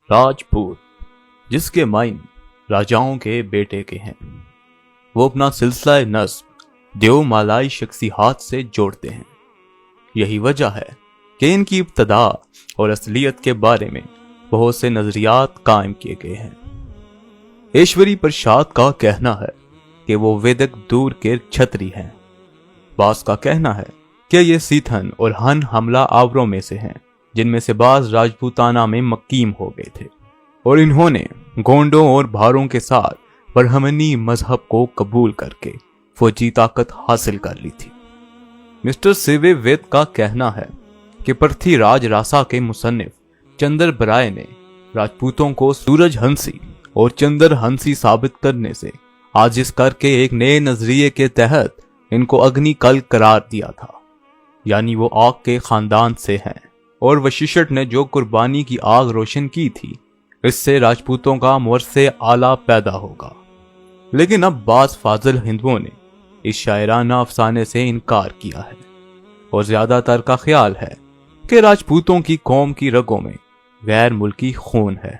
راجپوت، جس کے معنی راجاؤں کے بیٹے کے ہیں، وہ اپنا سلسلہ نسب دیو مالائی شخصیات سے جوڑتے ہیں۔ یہی وجہ ہے کہ ان کی ابتدا اور اصلیت کے بارے میں بہت سے نظریات قائم کیے گئے ہیں۔ ایشوری پرساد کا کہنا ہے کہ وہ ویدک دور کے چھتری ہیں۔ بعض کا کہنا ہے کہ یہ سیتھن اور ہن حملہ آوروں میں سے ہیں، جن میں سے بعض راجپوتانہ میں مقیم ہو گئے تھے اور انہوں نے گونڈوں اور بھاروں کے ساتھ برہمنی مذہب کو قبول کر کے فوجی طاقت حاصل کر لی تھی۔ مسٹر سیوے وید کا کہنا ہے کہ پرتھی راج راسا کے مصنف چندر برائے نے راجپوتوں کو سورج ہنسی اور چندر ہنسی ثابت کرنے سے عاجز کر کے ایک نئے نظریے کے تحت ان کو اگنی کل قرار دیا تھا، یعنی وہ آگ کے خاندان سے ہیں، اور وششٹھ نے جو قربانی کی آگ روشن کی تھی اس سے راجپوتوں کا مورث اعلیٰ پیدا ہوگا۔ لیکن اب بعض فاضل ہندوؤں نے اس شاعرانہ افسانے سے انکار کیا ہے، اور زیادہ تر کا خیال ہے کہ راجپوتوں کی قوم کی رگوں میں غیر ملکی خون ہے۔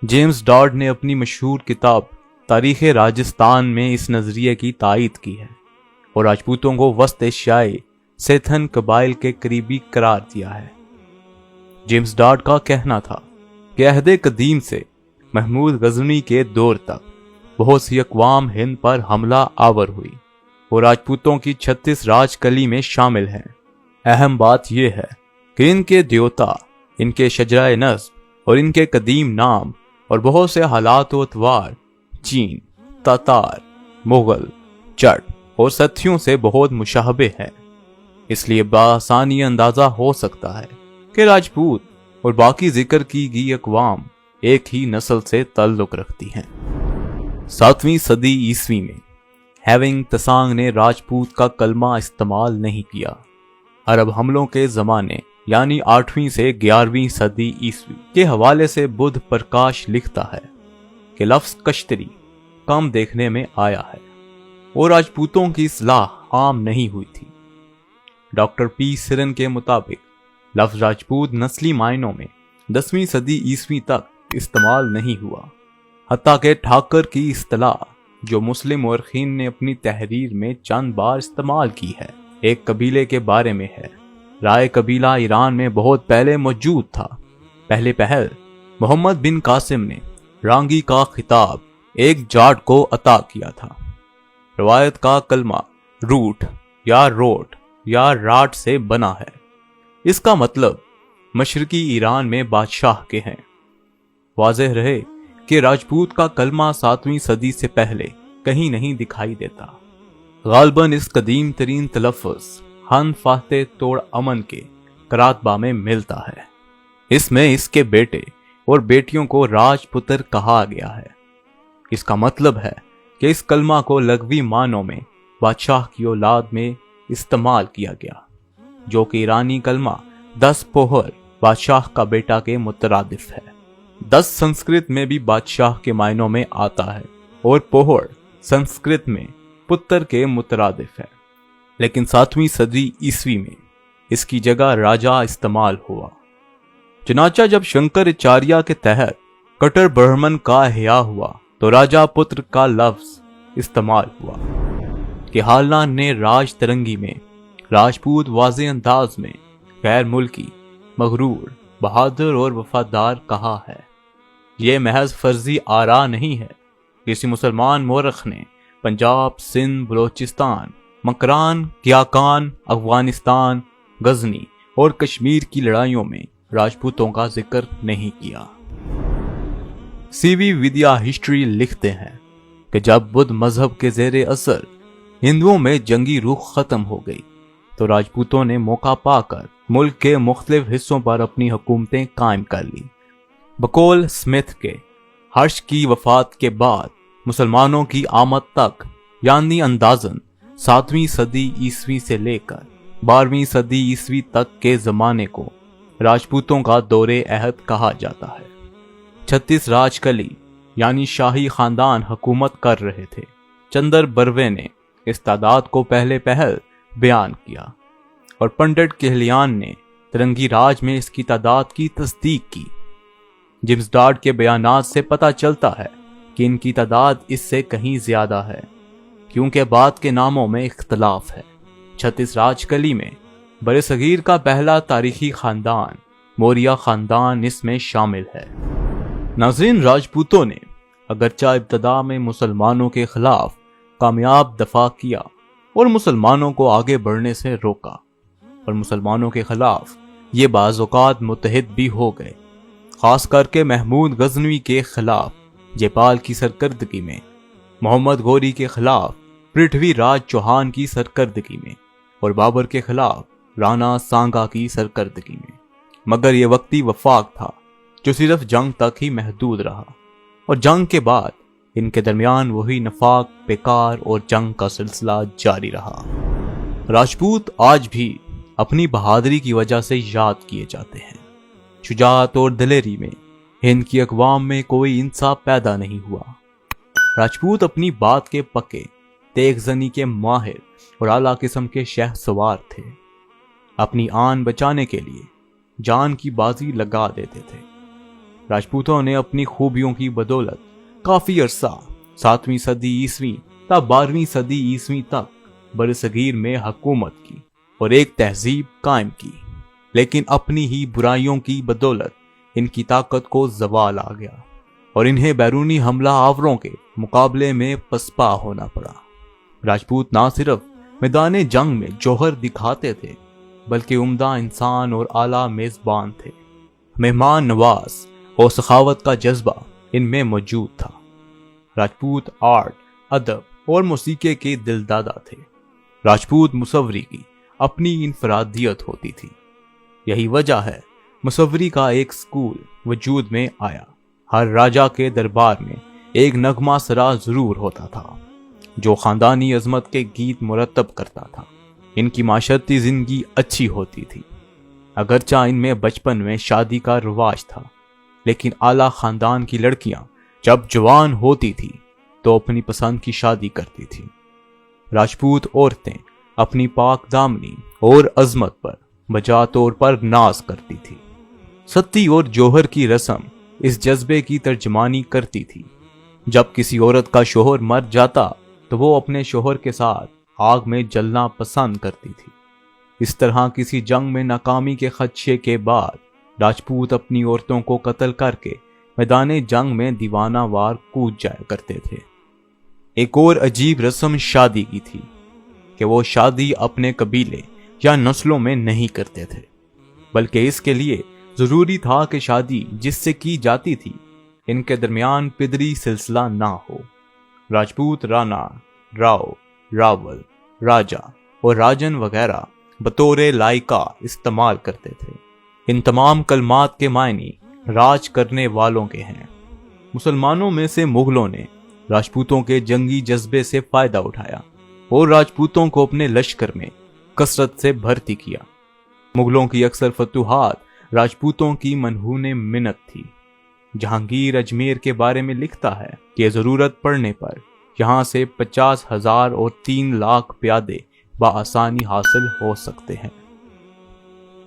جیمز ڈارڈ نے اپنی مشہور کتاب تاریخ راجستھان میں اس نظریے کی تائید کی ہے اور راجپوتوں کو وسط ایشیائی سیتھن قبائل کے قریبی قرار دیا ہے۔ جیمز ڈارڈ کا کہنا تھا کہ عہد قدیم سے محمود غزنوی کے دور تک بہت سی اقوام ہند پر حملہ آور ہوئی اور راجپوتوں کی 36 راج کلی میں شامل ہیں۔ اہم بات یہ ہے کہ ان کے دیوتا، ان کے شجرہ نسب اور ان کے قدیم نام اور بہت سے حالات و اتوار چین، تاتار، مغل، جٹ اور ستھیوں سے بہت مشابہ ہیں۔ اس لیے بآسانی اندازہ ہو سکتا ہے کہ راجپوت اور باقی ذکر کی گئی اقوام ایک ہی نسل سے تعلق رکھتی ہیں۔ 7ویں صدی عیسوی میں ہیونگ تسانگ نے راجپوت کا کلمہ استعمال نہیں کیا۔ عرب حملوں کے زمانے یعنی 8ویں سے 11ویں صدی عیسوی کے حوالے سے بدھ پرکاش لکھتا ہے کہ لفظ کشتری کم دیکھنے میں آیا ہے اور راجپوتوں کی اصطلاح عام نہیں ہوئی تھی۔ ڈاکٹر پی سرن کے مطابق لفظ راجپوت نسلی معنوں میں 10ویں صدی عیسوی تک استعمال نہیں ہوا، حتیٰ کہ ٹھاکر کی اصطلاح جو مسلم مورخین نے اپنی تحریر میں چند بار استعمال کی ہے، ایک قبیلے کے بارے میں ہے۔ رائے قبیلہ ایران میں بہت پہلے موجود تھا۔ پہل محمد بن قاسم نے رانگی کا خطاب ایک جاٹ کو عطا کیا تھا۔ روایت کا کلمہ روٹ یا روٹ یا راٹ سے بنا ہے۔ اس کا مطلب مشرقی ایران میں بادشاہ کے ہیں۔ واضح رہے کہ راجپوت کا کلمہ 7ویں صدی سے پہلے کہیں نہیں دکھائی دیتا۔ غالباً اس قدیم ترین تلفظ ہن فاتح توڑ امن کے کراتبہ میں ملتا ہے۔ اس میں اس کے بیٹے اور بیٹیوں کو راج پتر کہا گیا ہے۔ اس کا مطلب ہے کہ اس کلمہ کو لغوی معنوں میں بادشاہ کی اولاد میں استعمال کیا گیا، جو کہ ایرانی کلمہ 10 پوہر بادشاہ کا بیٹا کے مترادف ہے۔ 10 سنسکرت میں بھی بادشاہ کے معنوں میں آتا ہے اور پوہر سنسکرت میں پتر کے مترادف ہے، لیکن 7ویں صدی عیسوی میں اس کی جگہ راجا استعمال ہوا۔ چنانچہ جب شنکر اچاریہ کے تحت کٹر برہمن کا احیاء ہوا تو راجا پتر کا لفظ استعمال ہوا کہ حالان نے راج ترنگی میں راجپوت واضح انداز میں غیر ملکی، مغرور، بہادر اور وفادار کہا ہے۔ یہ محض فرضی آراء نہیں ہے۔ کسی مسلمان مورخ نے پنجاب، سندھ، بلوچستان، مکران، کیاکان، افغانستان، غزنی اور کشمیر کی لڑائیوں میں راجپوتوں کا ذکر نہیں کیا۔ سی وی ودیا ہسٹری لکھتے ہیں کہ جب بدھ مذہب کے زیر اثر ہندوؤں میں جنگی روح ختم ہو گئی تو راجپوتوں نے موقع پا کر ملک کے مختلف حصوں پر اپنی حکومتیں قائم کر لی۔ بقول سمتھ کے ہرش کی وفات کے بعد مسلمانوں کی آمد تک یعنی اندازاً 7ویں صدی عیسوی سے لے کر 12ویں صدی عیسوی تک کے زمانے کو راجپوتوں کا دور عہد کہا جاتا ہے۔ 36 راج کلی یعنی شاہی خاندان حکومت کر رہے تھے۔ چندر بروے نے اس تعداد کو پہلے بیان کیا اور پنڈت کہلیان نے ترنگی راج میں اس کی تعداد کی تصدیق کی۔ جیمز ڈارٹ کے بیانات سے پتہ چلتا ہے کہ ان کی تعداد اس سے کہیں زیادہ ہے، کیونکہ بعد کے ناموں میں اختلاف ہے۔ 36 راج کلی میں برصغیر کا پہلا تاریخی خاندان موریہ خاندان اس میں شامل ہے۔ ناظرین، راجپوتوں نے اگرچہ ابتدا میں مسلمانوں کے خلاف کامیاب دفاع کیا اور مسلمانوں کو آگے بڑھنے سے روکا، اور مسلمانوں کے خلاف یہ بعض اوقات متحد بھی ہو گئے، خاص کر کے محمود غزنوی کے خلاف جیپال کی سرکردگی میں، محمد غوری کے خلاف پرتھوی راج چوہان کی سرکردگی میں، اور بابر کے خلاف رانا سانگا کی سرکردگی میں۔ مگر یہ وقتی وفاق تھا جو صرف جنگ تک ہی محدود رہا، اور جنگ کے بعد ان کے درمیان وہی نفاق، پیکار اور جنگ کا سلسلہ جاری رہا۔ راجپوت آج بھی اپنی بہادری کی وجہ سے یاد کیے جاتے ہیں۔ شجاعت اور دلیری میں ہند کی اقوام میں کوئی انصاف پیدا نہیں ہوا۔ راجپوت اپنی بات کے پکے، تیغ زنی کے ماہر اور اعلیٰ قسم کے شہ سوار تھے۔ اپنی آن بچانے کے لیے جان کی بازی لگا دیتے تھے۔ راجپوتوں نے اپنی خوبیوں کی بدولت کافی عرصہ 7ویں صدی عیسوی تا 12ویں صدی عیسوی تک برصغیر میں حکومت کی اور ایک تہذیب قائم کی، لیکن اپنی ہی برائیوں کی بدولت ان کی طاقت کو زوال آ گیا اور انہیں بیرونی حملہ آوروں کے مقابلے میں پسپا ہونا پڑا۔ راجپوت نہ صرف میدان جنگ میں جوہر دکھاتے تھے بلکہ عمدہ انسان اور اعلیٰ میزبان تھے۔ مہمان نواز اور سخاوت کا جذبہ ان میں موجود تھا۔ راجپوت آرٹ، ادب اور موسیقی کے دل دادا تھے۔ راجپوت مصوری کی اپنی انفرادیت ہوتی تھی۔ یہی وجہ ہے مصوری کا ایک سکول وجود میں آیا۔ ہر راجا کے دربار میں ایک نغمہ سرا ضرور ہوتا تھا جو خاندانی عظمت کے گیت مرتب کرتا تھا۔ ان کی معاشرتی زندگی اچھی ہوتی تھی، اگرچہ ان میں بچپن میں شادی کا رواج تھا، لیکن اعلیٰ خاندان کی لڑکیاں جب جوان ہوتی تھی تو اپنی پسند کی شادی کرتی تھی۔ راجپوت عورتیں اپنی پاک دامنی اور عظمت پر بجا طور پر ناز کرتی تھی۔ ستی اور جوہر کی رسم اس جذبے کی ترجمانی کرتی تھی۔ جب کسی عورت کا شوہر مر جاتا تو وہ اپنے شوہر کے ساتھ آگ میں جلنا پسند کرتی تھی۔ اس طرح کسی جنگ میں ناکامی کے خدشے کے بعد راجپوت اپنی عورتوں کو قتل کر کے میدان جنگ میں دیوانہ وار کود جایا کرتے تھے۔ ایک اور عجیب رسم شادی کی تھی کہ وہ شادی اپنے قبیلے یا نسلوں میں نہیں کرتے تھے، بلکہ اس کے لیے ضروری تھا کہ شادی جس سے کی جاتی تھی ان کے درمیان پدری سلسلہ نہ ہو۔ راجپوت رانا، راؤ، راول، راجا اور راجن وغیرہ بطور لائقہ استعمال کرتے تھے۔ ان تمام کلمات کے معنی راج کرنے والوں کے ہیں۔ مسلمانوں میں سے مغلوں نے راجپوتوں کے جنگی جذبے سے فائدہ اٹھایا اور راجپوتوں کو اپنے لشکر میں کثرت سے بھرتی کیا۔ مغلوں کی اکثر فتوحات راجپوتوں کی منہون منت تھی۔ جہانگیر اجمیر کے بارے میں لکھتا ہے کہ ضرورت پڑنے پر یہاں سے 50,000 اور 3 لاکھ پیادے بآسانی حاصل ہو سکتے ہیں۔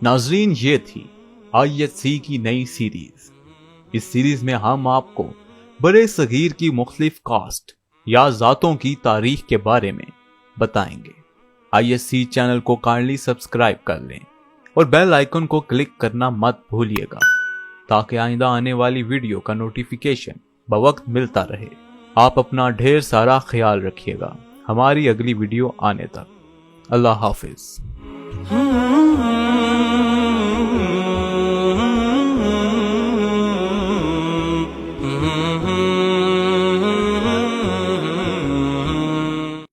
ناظرین، یہ تھی ISC کی نئی سیریز۔ اس سیریز میں ہم آپ کو برے صغیر کی مختلف کاسٹ یا ذاتوں کی تاریخ کے بارے میں بتائیں گے۔ ISC چینل کو کائنڈلی سبسکرائب کر لیں اور بیل آئیکن کو کلک کرنا مت بھولیے گا تاکہ آئندہ آنے والی ویڈیو کا نوٹیفیکیشن بوقت ملتا رہے۔ آپ اپنا ڈھیر سارا خیال رکھیے گا۔ ہماری اگلی ویڈیو آنے تک اللہ حافظ۔